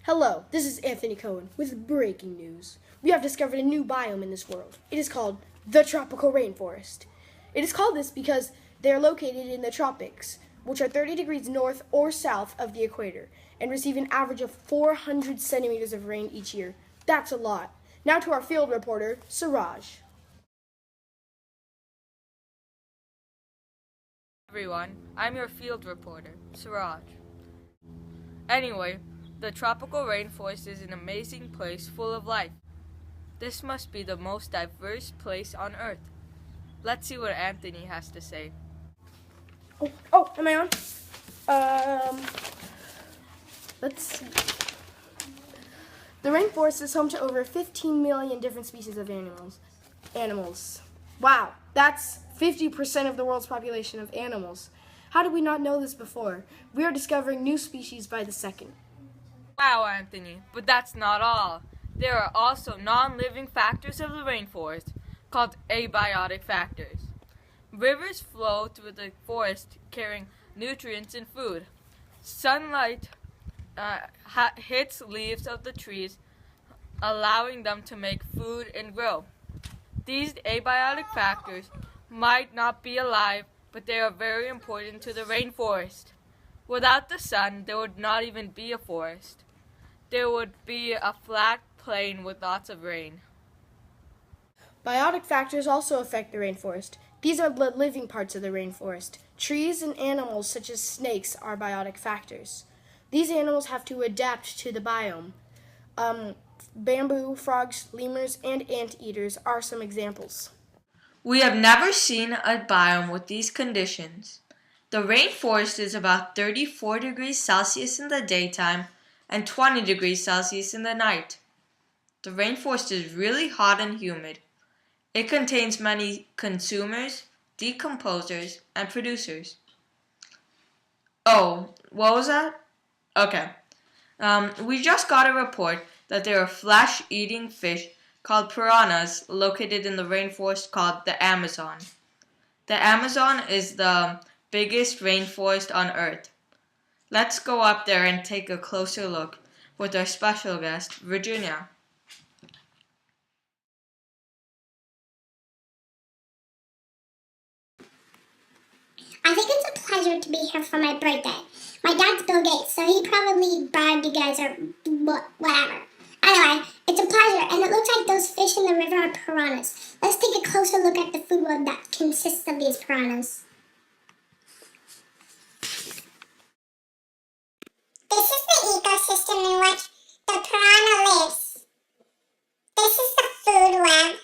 Hello, this is Anthony Cohen with breaking news. We have discovered a new biome in this world. It is called the tropical rainforest. It is called this because they are located in the tropics, which are 30 degrees north or south of the equator, and receive an average of 400 centimeters of rain each year. That's a lot. Now to our field reporter, Suraj. Everyone, I'm your field reporter, Suraj. Anyway, the tropical rainforest is an amazing place full of life. This must be the most diverse place on Earth. Let's see what Anthony has to say. Am I on? Let's see. The rainforest is home to over 15 million different species of animals. Wow, that's 50% of the world's population of animals. How did we not know this before? We are discovering new species by the second. Wow, Anthony, but that's not all. There are also non-living factors of the rainforest called abiotic factors. Rivers flow through the forest carrying nutrients and food. Sunlight hits leaves of the trees, allowing them to make food and grow. These abiotic factors might not be alive, but they are very important to the rainforest. Without the sun, there would not even be a forest. There would be a flat plain with lots of rain. Biotic factors also affect the rainforest. These are the living parts of the rainforest. Trees and animals such as snakes are biotic factors. These animals have to adapt to the biome. Bamboo, frogs, lemurs, and anteaters are some examples. We have never seen a biome with these conditions. The rainforest is about 34 degrees Celsius in the daytime and 20 degrees Celsius in the night. The rainforest is really hot and humid. It contains many consumers, decomposers, and producers. Oh, what was that? Okay. We just got a report that there are flesh-eating fish called piranhas located in the rainforest called the Amazon. The Amazon is the biggest rainforest on Earth. Let's go up there and take a closer look with our special guest, Virginia. I think it's a pleasure to be here for my birthday. My dad's Bill Gates, so he probably bribed you guys or whatever. Anyway, it's a pleasure, and it looks like those fish in the river are piranhas. Let's take a closer look at the food web that consists of these piranhas. This is the ecosystem in which the piranha lives. This is the food web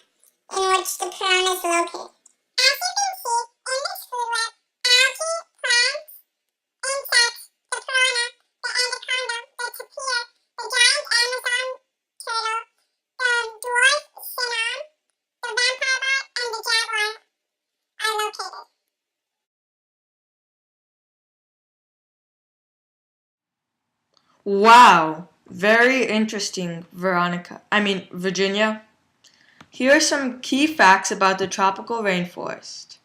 in which the piranha is located. As you can see, in this food web, algae, plants, insects, the piranha, the anaconda, the tapir, the giant Amazon turtle, the dwarf sinon, the vampire bat, and the jaguar are located. Wow, very interesting, Virginia. Here are some key facts about the tropical rainforest.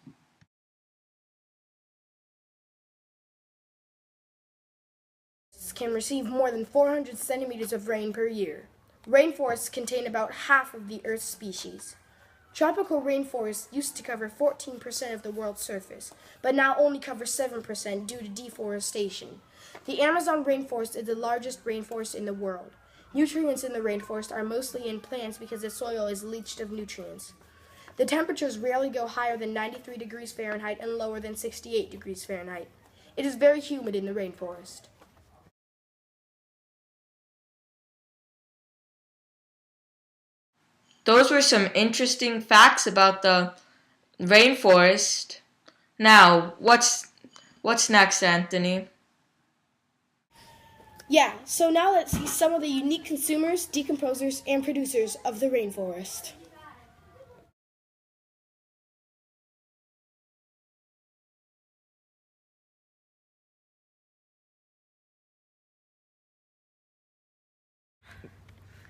Can receive more than 400 centimeters of rain per year. Rainforests contain about half of the Earth's species. Tropical rainforests used to cover 14% of the world's surface, but now only cover 7% due to deforestation. The Amazon rainforest is the largest rainforest in the world. Nutrients in the rainforest are mostly in plants because the soil is leached of nutrients. The temperatures rarely go higher than 93 degrees Fahrenheit and lower than 68 degrees Fahrenheit. It is very humid in the rainforest. Those were some interesting facts about the rainforest. Now, what's next, Anthony? Yeah, so now let's see some of the unique consumers, decomposers, and producers of the rainforest.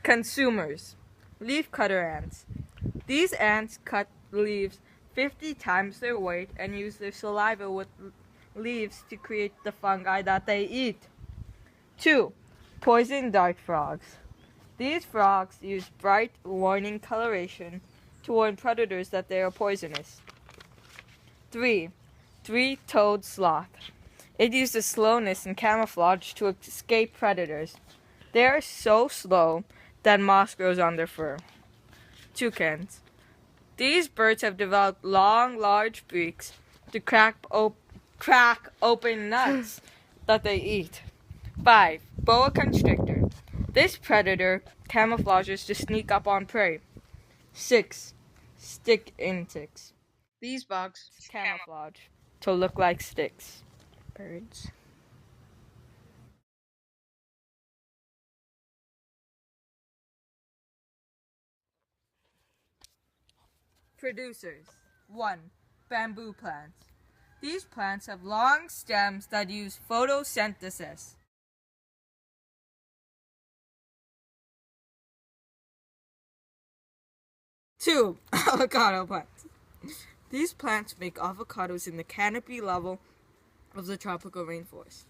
Consumers. Leafcutter ants. These ants cut leaves 50 times their weight and use their saliva with leaves to create the fungi that they eat. 2. Poison dart frogs. These frogs use bright warning coloration to warn predators that they are poisonous. 3. Three-toed sloth. It uses slowness and camouflage to escape predators. They are so slow that moss grows on their fur. Toucans. These birds have developed long, large beaks to crack open nuts that they eat. 5. Boa constrictor. This predator camouflages to sneak up on prey. 6. Stick insects. These bugs camouflage to look like sticks. Birds. Producers. 1. Bamboo plants. These plants have long stems that use photosynthesis. 2. Avocado plants. These plants make avocados in the canopy level of the tropical rainforest.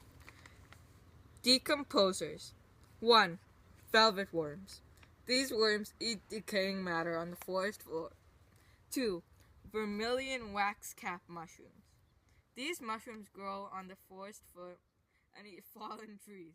Decomposers. 1. Velvet worms. These worms eat decaying matter on the forest floor. 2. Vermilion wax-cap mushrooms. These mushrooms grow on the forest floor and eat fallen trees.